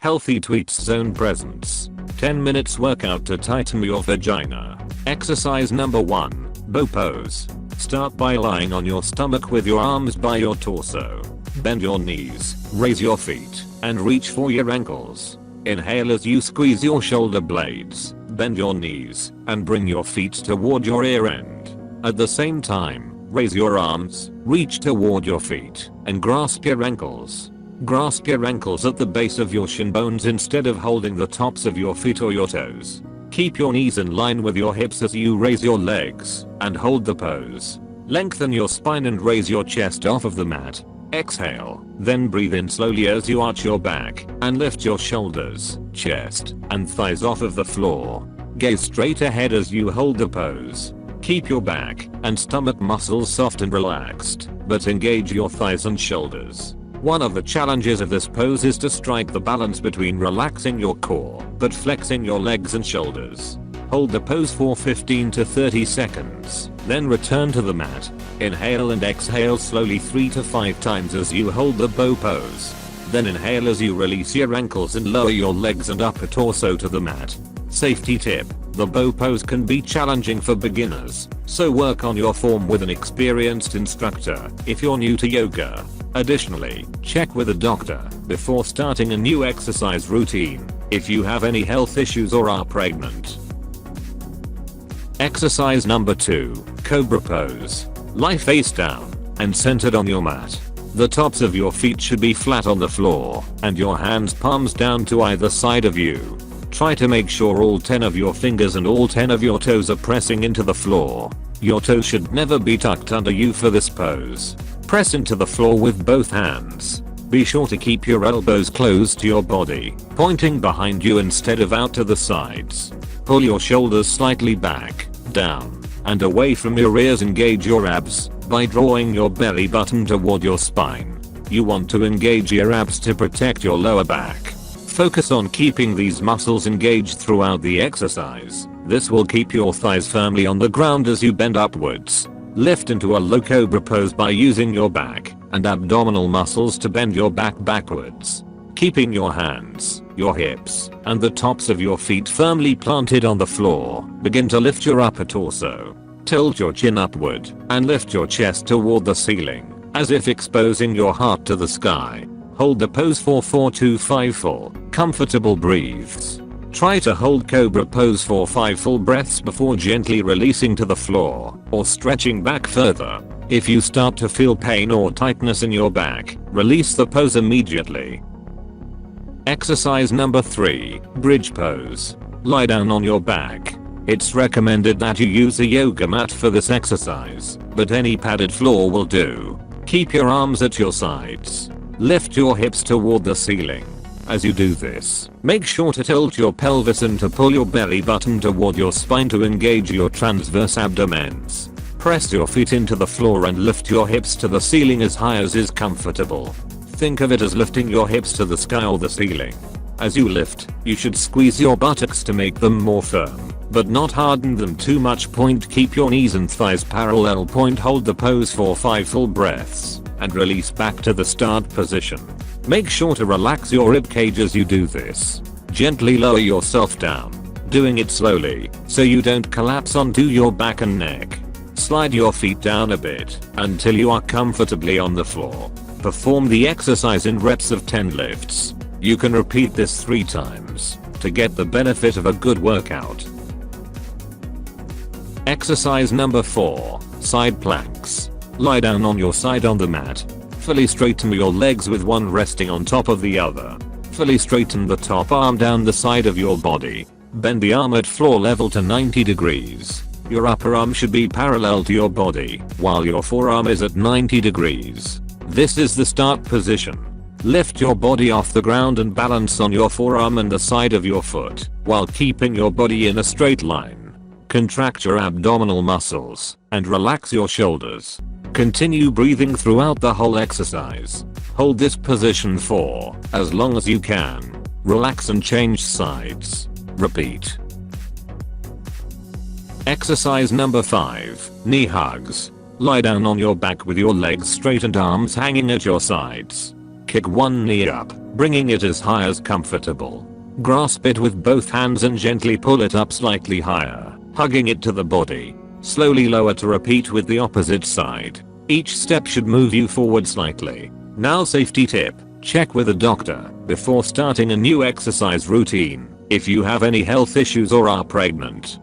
Healthy Tweets Zone presents 10 minutes workout to tighten your vagina. Exercise number 1. Bow pose. Start by lying on your stomach with your arms by your torso. Bend your knees, raise your feet, and reach for your ankles. Inhale as you squeeze your shoulder blades, bend your knees, and bring your feet toward your ear end. At the same time, raise your arms, reach toward your feet, and grasp your ankles. Grasp your ankles at the base of your shin bones instead of holding the tops of your feet or your toes. Keep your knees in line with your hips as you raise your legs, and hold the pose. Lengthen your spine and raise your chest off of the mat. Exhale, then breathe in slowly as you arch your back, and lift your shoulders, chest, and thighs off of the floor. Gaze straight ahead as you hold the pose. Keep your back and stomach muscles soft and relaxed, but engage your thighs and shoulders. One of the challenges of this pose is to strike the balance between relaxing your core but flexing your legs and shoulders. Hold the pose for 15 to 30 seconds, then return to the mat. Inhale and exhale slowly 3 to 5 times as you hold the bow pose. Then inhale as you release your ankles and lower your legs and upper torso to the mat. Safety tip: the bow pose can be challenging for beginners, so work on your form with an experienced instructor if you're new to yoga. Additionally, check with a doctor before starting a new exercise routine if you have any health issues or are pregnant. Exercise number 2. Cobra pose. Lie face down and centered on your mat. The tops of your feet should be flat on the floor and your hands palms down to either side of you. Try to make sure all 10 of your fingers and all 10 of your toes are pressing into the floor. Your toes should never be tucked under you for this pose. Press into the floor with both hands. Be sure to keep your elbows close to your body, pointing behind you instead of out to the sides. Pull your shoulders slightly back, down, and away from your ears. Engage your abs by drawing your belly button toward your spine. You want to engage your abs to protect your lower back. Focus on keeping these muscles engaged throughout the exercise. This will keep your thighs firmly on the ground as you bend upwards. Lift into a low cobra pose by using your back and abdominal muscles to bend your back backwards. Keeping your hands, your hips, and the tops of your feet firmly planted on the floor, begin to lift your upper torso. Tilt your chin upward and lift your chest toward the ceiling, as if exposing your heart to the sky. Hold the pose for 4 to 5 full, comfortable breaths. Try to hold cobra pose for 5 full breaths before gently releasing to the floor or stretching back further. If you start to feel pain or tightness in your back, release the pose immediately. Exercise number 3. Bridge pose. Lie down on your back. It's recommended that you use a yoga mat for this exercise, but any padded floor will do. Keep your arms at your sides. Lift your hips toward the ceiling. As you do this, make sure to tilt your pelvis and to pull your belly button toward your spine to engage your transverse abdomens. Press your feet into the floor and lift your hips to the ceiling as high as is comfortable. Think of it as lifting your hips to the sky or the ceiling. As you lift, you should squeeze your buttocks to make them more firm, but not harden them too much. Keep your knees and thighs parallel. Hold the pose for 5 full breaths and release back to the start position. Make sure to relax your ribcage as you do this. Gently lower yourself down, doing it slowly so you don't collapse onto your back and neck. Slide your feet down a bit until you are comfortably on the floor. Perform the exercise in reps of 10 lifts. You can repeat this 3 times to get the benefit of a good workout. Exercise number 4. Side planks. Lie down on your side on the mat. Fully straighten your legs with one resting on top of the other. Fully straighten the top arm down the side of your body. Bend the arm at floor level to 90 degrees. Your upper arm should be parallel to your body, while your forearm is at 90 degrees. This is the start position. Lift your body off the ground and balance on your forearm and the side of your foot, while keeping your body in a straight line. Contract your abdominal muscles and relax your shoulders. Continue breathing throughout the whole exercise. Hold this position for as long as you can. Relax and change sides. Repeat. Exercise number 5. Knee hugs. Lie down on your back with your legs straight and arms hanging at your sides. Kick one knee up, bringing it as high as comfortable. Grasp it with both hands and gently pull it up slightly higher, hugging it to the body. Slowly lower to repeat with the opposite side. Each step should move you forward slightly. Now safety tip, check with a doctor before starting a new exercise routine. If you have any health issues or are pregnant,